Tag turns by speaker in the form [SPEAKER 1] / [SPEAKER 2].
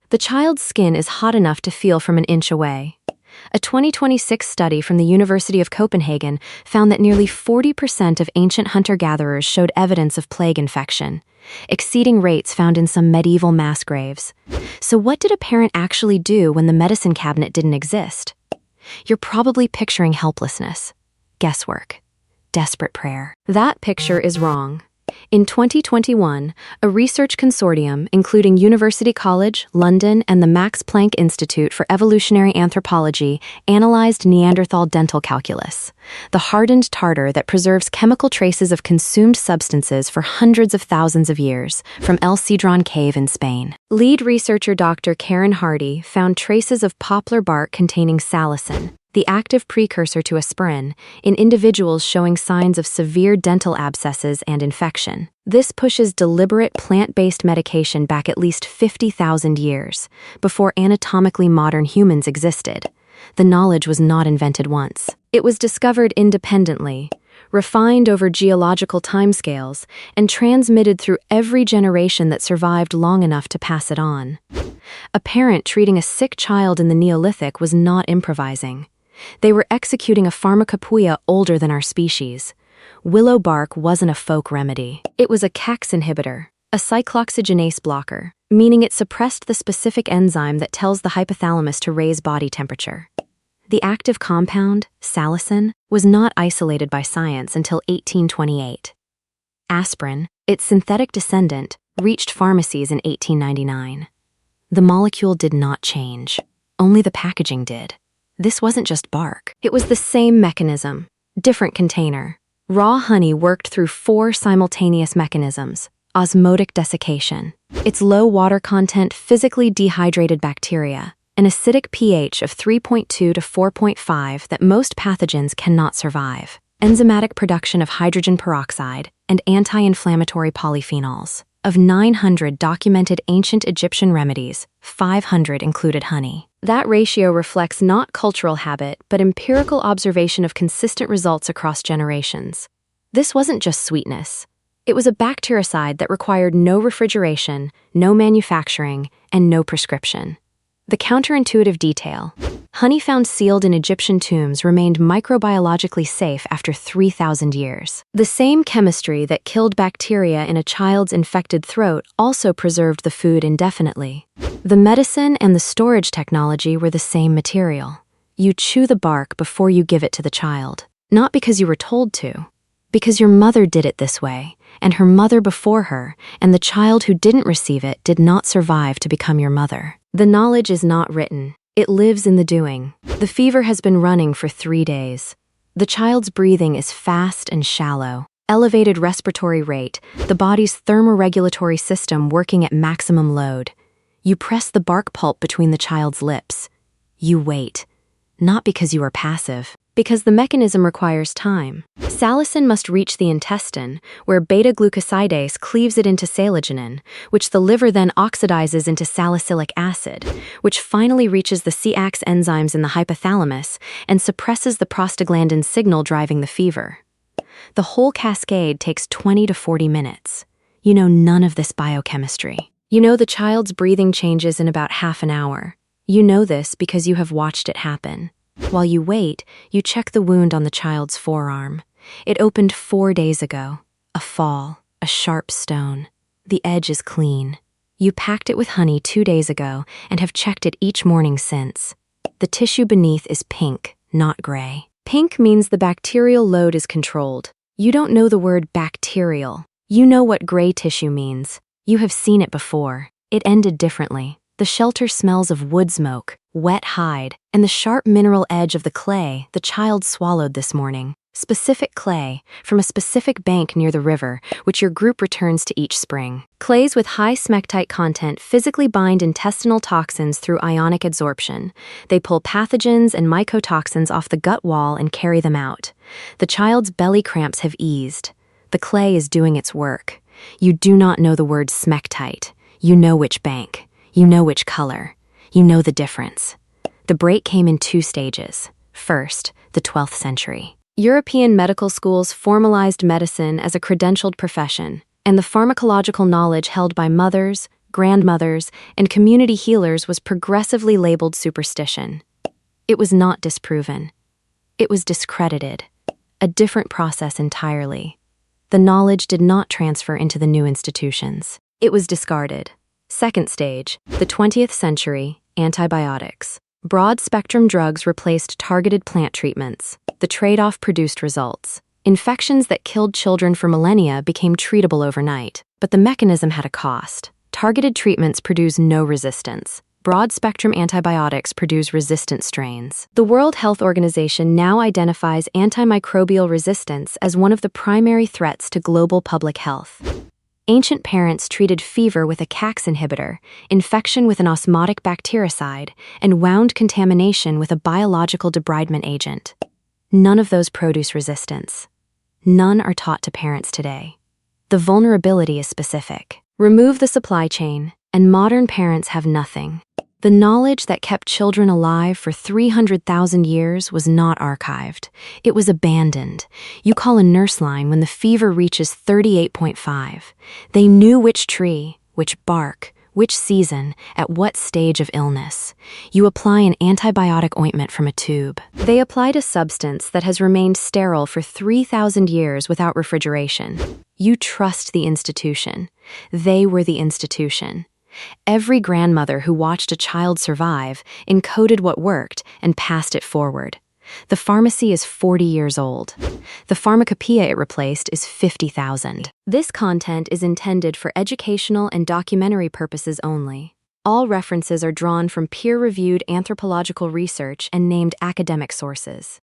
[SPEAKER 1] The child's skin is hot enough to feel from an inch away. A 2026 study from the University of Copenhagen found that nearly 40% of ancient hunter-gatherers showed evidence of plague infection, exceeding rates found in some medieval mass graves. So what did a parent actually do when the medicine cabinet didn't exist? You're probably picturing helplessness, guesswork, desperate prayer. That picture is wrong. In 2021, a research consortium, including University College, London, and the Max Planck Institute for Evolutionary Anthropology, analyzed Neanderthal dental calculus, the hardened tartar that preserves chemical traces of consumed substances for hundreds of thousands of years, from El Cedron Cave in Spain. Lead researcher Dr. Karen Hardy found traces of poplar bark containing salicin, the active precursor to aspirin, in individuals showing signs of severe dental abscesses and infection. This pushes deliberate plant-based medication back at least 50,000 years, before anatomically modern humans existed. The knowledge was not invented once. It was discovered independently, refined over geological timescales, and transmitted through every generation that survived long enough to pass it on. A parent treating a sick child in the Neolithic was not improvising. They were executing a pharmacopoeia older than our species. Willow bark wasn't a folk remedy. It was a CAX inhibitor, a cyclooxygenase blocker, meaning it suppressed the specific enzyme that tells the hypothalamus to raise body temperature. The active compound, salicin, was not isolated by science until 1828. Aspirin, its synthetic descendant, reached pharmacies in 1899. The molecule did not change. Only the packaging did. This wasn't just bark. It was the same mechanism, different container. Raw honey worked through 4 simultaneous mechanisms. Osmotic desiccation. Its low water content physically dehydrated bacteria, an acidic pH of 3.2 to 4.5 that most pathogens cannot survive. Enzymatic production of hydrogen peroxide and anti-inflammatory polyphenols. Of 900 documented ancient Egyptian remedies, 500 included honey. That ratio reflects not cultural habit, but empirical observation of consistent results across generations. This wasn't just sweetness. It was a bactericide that required no refrigeration, no manufacturing, and no prescription. The counterintuitive detail: honey found sealed in Egyptian tombs remained microbiologically safe after 3,000 years. The same chemistry that killed bacteria in a child's infected throat also preserved the food indefinitely. The medicine and the storage technology were the same material. You chew the bark before you give it to the child. Not because you were told to. Because your mother did it this way, and her mother before her, and the child who didn't receive it did not survive to become your mother. The knowledge is not written. It lives in the doing. The fever has been running for 3 days. The child's breathing is fast and shallow. Elevated respiratory rate, the body's thermoregulatory system working at maximum load. You press the bark pulp between the child's lips. You wait. Not because you are passive, because the mechanism requires time. Salicin must reach the intestine, where beta-glucosidase cleaves it into saliginin, which the liver then oxidizes into salicylic acid, which finally reaches the CAX enzymes in the hypothalamus and suppresses the prostaglandin signal driving the fever. The whole cascade takes 20 to 40 minutes. You know none of this biochemistry. You know the child's breathing changes in about half an hour. You know this because you have watched it happen. While you wait, you check the wound on the child's forearm. It opened 4 days ago. A fall, a sharp stone. The edge is clean. You packed it with honey 2 days ago and have checked it each morning since. The tissue beneath is pink, not gray. Pink means the bacterial load is controlled. You don't know the word bacterial. You know what gray tissue means. You have seen it before. It ended differently. The shelter smells of wood smoke, wet hide, and the sharp mineral edge of the clay the child swallowed this morning. Specific clay, from a specific bank near the river, which your group returns to each spring. Clays with high smectite content physically bind intestinal toxins through ionic adsorption. They pull pathogens and mycotoxins off the gut wall and carry them out. The child's belly cramps have eased. The clay is doing its work. You do not know the word smectite. You know which bank. You know which color. You know the difference. The break came in 2 stages. First, the 12th century. European medical schools formalized medicine as a credentialed profession, and the pharmacological knowledge held by mothers, grandmothers, and community healers was progressively labeled superstition. It was not disproven. It was discredited. A different process entirely. The knowledge did not transfer into the new institutions. It was discarded. Second stage, the 20th century, antibiotics. Broad-spectrum drugs replaced targeted plant treatments. The trade-off produced results. Infections that killed children for millennia became treatable overnight. But the mechanism had a cost. Targeted treatments produce no resistance. Broad-spectrum antibiotics produce resistant strains. The World Health Organization now identifies antimicrobial resistance as one of the primary threats to global public health. Ancient parents treated fever with a CAX inhibitor, infection with an osmotic bactericide, and wound contamination with a biological debridement agent. None of those produce resistance. None are taught to parents today. The vulnerability is specific. Remove the supply chain, and modern parents have nothing. The knowledge that kept children alive for 300,000 years was not archived. It was abandoned. You call a nurse line when the fever reaches 38.5. They knew which tree, which bark, which season, at what stage of illness. You apply an antibiotic ointment from a tube. They applied a substance that has remained sterile for 3,000 years without refrigeration. You trust the institution. They were the institution. Every grandmother who watched a child survive encoded what worked and passed it forward. The pharmacy is 40 years old. The pharmacopoeia it replaced is 50,000. This content is intended for educational and documentary purposes only. All references are drawn from peer-reviewed anthropological research and named academic sources.